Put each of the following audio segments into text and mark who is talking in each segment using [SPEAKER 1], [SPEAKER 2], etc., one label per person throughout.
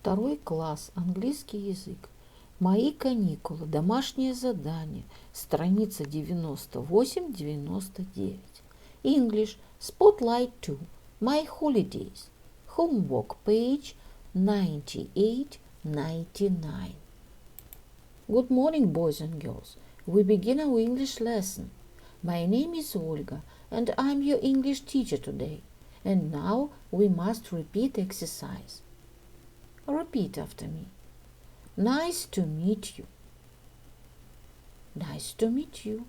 [SPEAKER 1] Второй класс, английский язык. Мои каникулы, домашнее задание, страница 98-99. English, Spotlight 2, My holidays, homework page 98-99. Good morning, boys and girls. We begin our English lesson. My name is Olga, and I'm your English teacher today. And now we must repeat exercise. Repeat after me. Nice to meet you. Nice to meet you.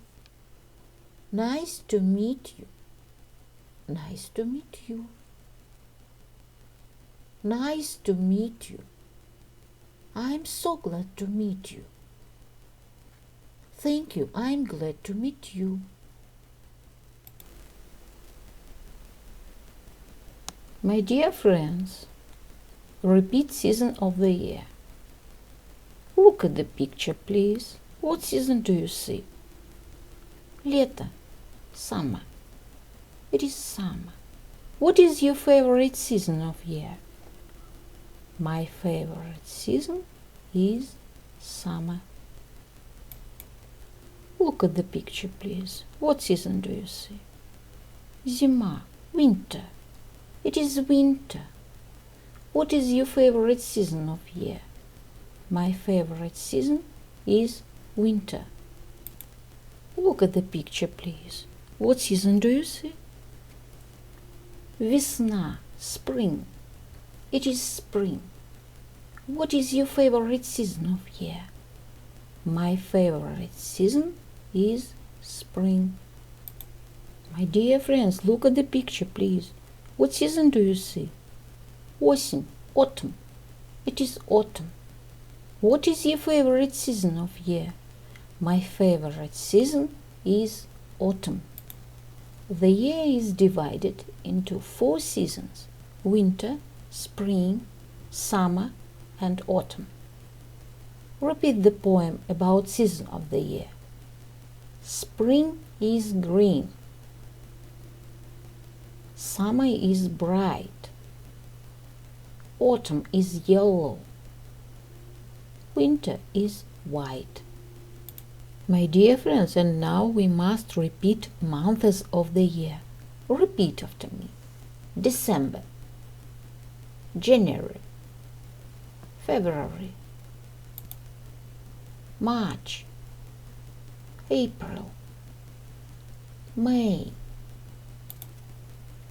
[SPEAKER 1] Nice to meet you. Nice to meet you. Nice to meet you. I'm so glad to meet you. Thank you. I'm glad to meet you. My dear friends, repeat season of the year. Look at the picture, please. What season do you see? Лето. Summer. It is summer. What is your favorite season of year? My favorite season is summer. Look at the picture, please. What season do you see? Зима. Winter. It is winter. What is your favorite season of year? My favorite season is winter. Look at the picture, please. What season do you see? Весна. Spring. It is spring. What is your favorite season of year? My favorite season is spring. My dear friends, look at the picture, please. What season do you see? Осень. Autumn. It is autumn. What is your favorite season of year? My favorite season is autumn. The year is divided into 4 seasons: winter, spring, summer, and autumn. Repeat the poem about season of the year. Spring is green. Summer is bright. Autumn is yellow. Winter is white. My dear friends, and now we must repeat months of the year. Repeat after me. December, January, February, March, April, May,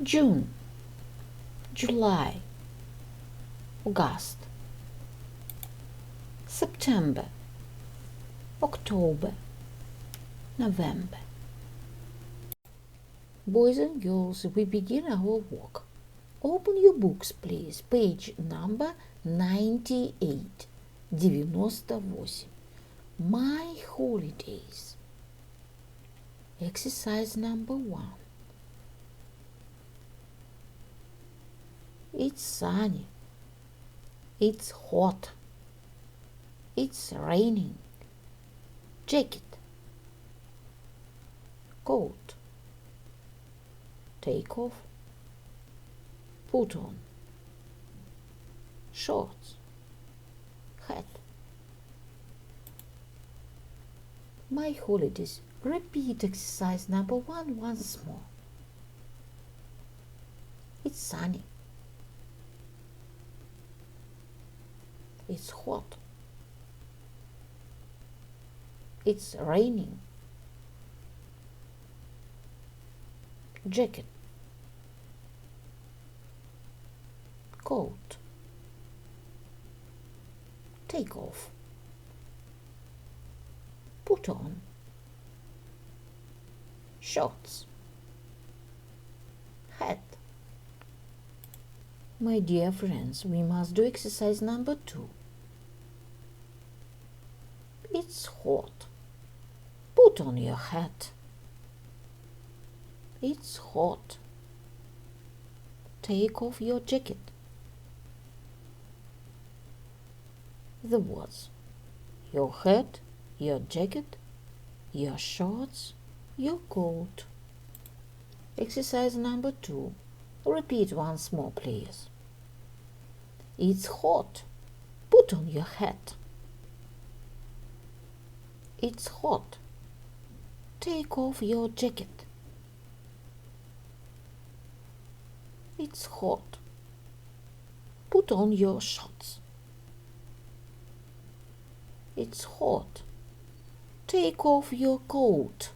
[SPEAKER 1] June, July, August, September, October, November. Boys and girls, we begin our work. Open your books, please. Page number 98. 98. My holidays. Exercise number 1. It's sunny. It's hot. It's raining. Jacket. Coat. Take off. Put on. Shorts. Hat. My holidays. Repeat exercise number 1 once more. It's sunny. It's hot. It's raining. Jacket. Coat. Take off. Put on. Shorts. Hat. My dear friends, we must do exercise number 2. It's hot. Put on your hat. It's hot. Take off your jacket. The words: your hat, your jacket, your shorts, your coat. Exercise number 2. Repeat once more, please. It's hot. Put on your hat. It's hot. Take off your jacket. It's hot. Put on your shorts. It's hot. Take off your coat.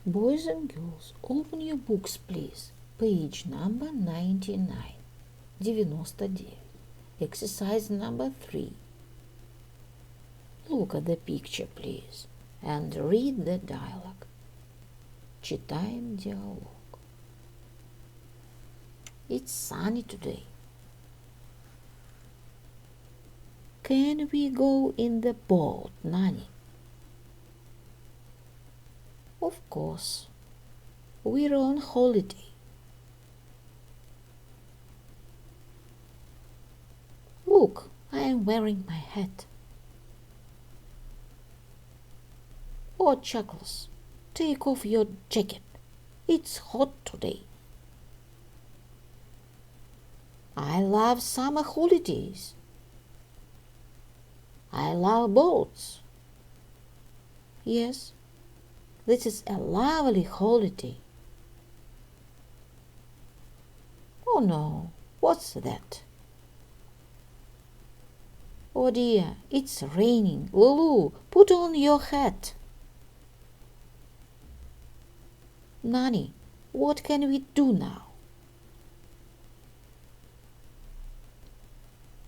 [SPEAKER 1] Boys and girls, open your books, please. Page number 99. 99. Exercise number 3. Look at the picture, please, and read the dialogue. Читаем диалог. It's sunny today. Can we go in the boat, Nanny? Of course. We're on holiday. Look, I am wearing my hat. Oh, Chuckles, take off your jacket. It's hot today. I love summer holidays. I love boats. Yes, this is a lovely holiday. Oh no, what's that? Oh dear, it's raining. Lulu, put on your hat. Nanny, what can we do now?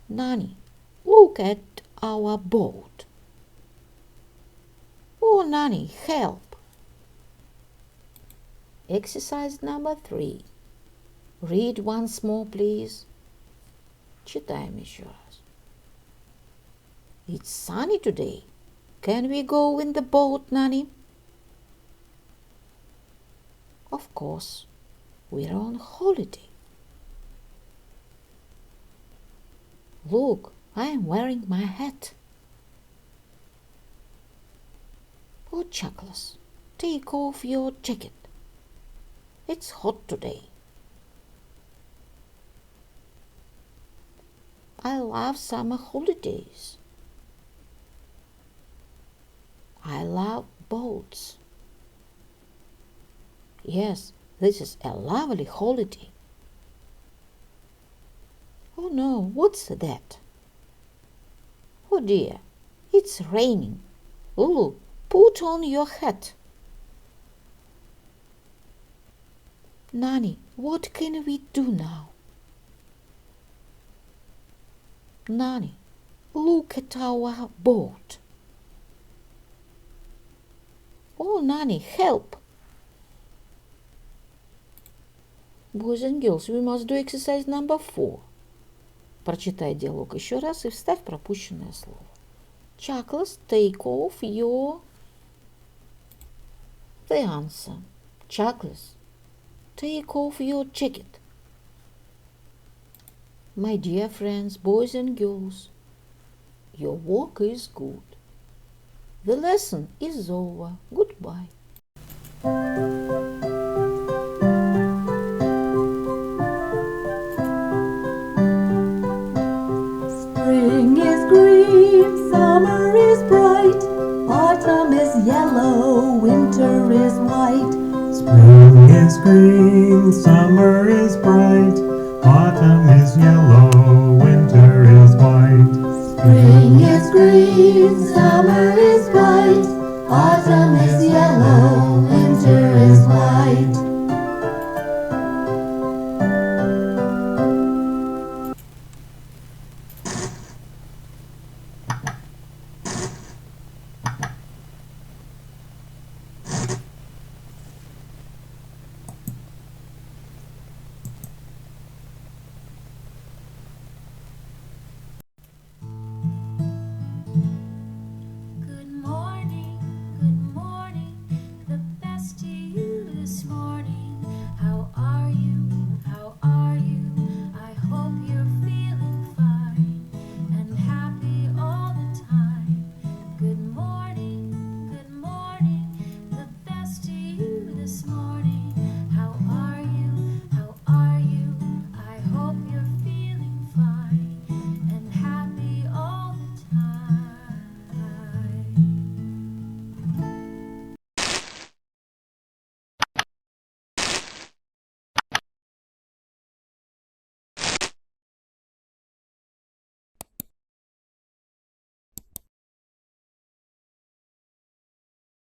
[SPEAKER 1] Nanny, look at our boat. Oh, Nanny, help. Exercise number 3. Read once more, please. Читаем еще раз. It's sunny today. Can we go in the boat, Nanny? Of course. We're on holiday. Look, I am wearing my hat. Oh, Chuckles, take off your jacket. It's hot today. I love summer holidays. I love boats. Yes, this is a lovely holiday. Oh no, what's that? Oh dear, it's raining. Lulu, put on your hat. Nanny, what can we do now? Nanny, look at our boat. Oh, Nanny, help! Boys and girls, we must do exercise number 4. Прочитай диалог еще раз и вставь пропущенное слово. Chuckles, take off your... The answer. Chuckles, take off your jacket. My dear friends, boys and girls, your work is good. The lesson is over. Goodbye.
[SPEAKER 2] Spring is green, summer is bright, autumn is yellow, winter is white.
[SPEAKER 3] Spring is green, summer is bright, autumn is yellow, winter